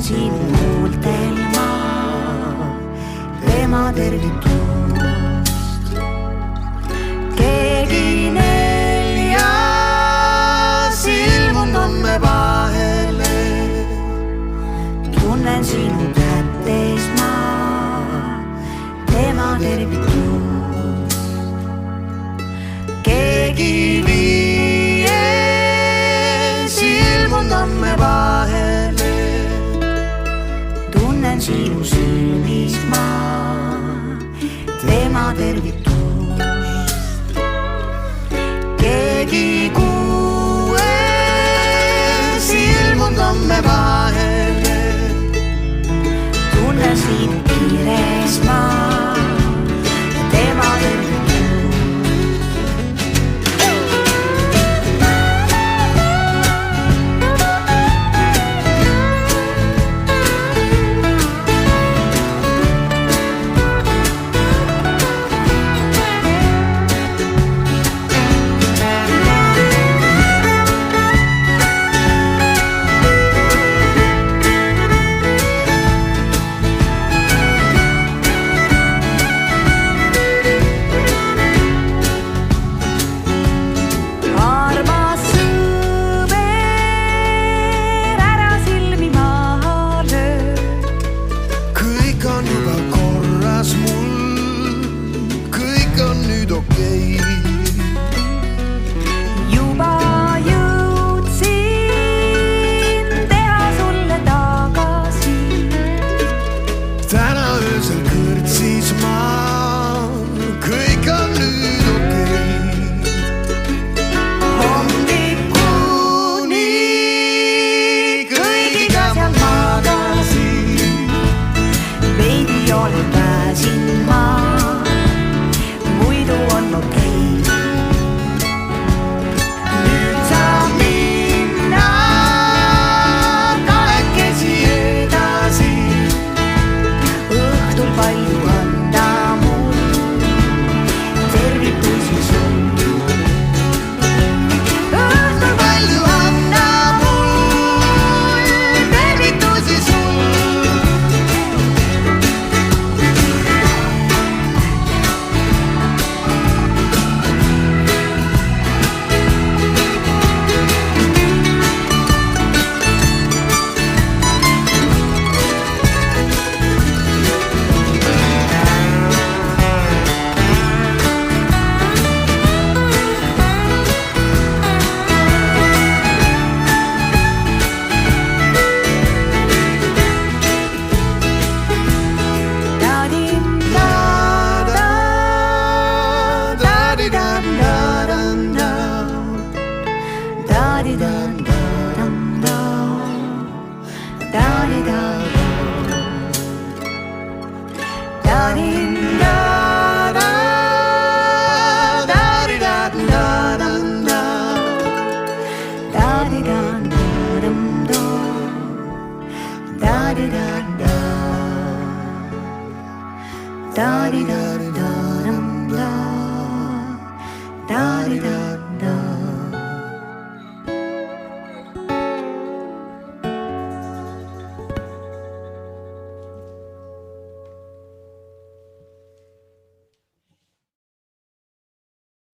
sinu huultel ma tema tervitust. Keegi neljas ilmunud on me vahele, tunnen sinu kätes ma tema tervitust. Keegi viies ilmunud on me vahele, tunnen sinu silmis ma tema tervitust. Keegi kuues ilmunud on me vahele, tunnen sinu kiires ma tema tervitust. Juba jõudsin teha sulle tagasi. Täna öösel kõrtsis ma, kõik on nüüd okei. Hommikuni kõigiga seal magasin, veidi olen pääsin ma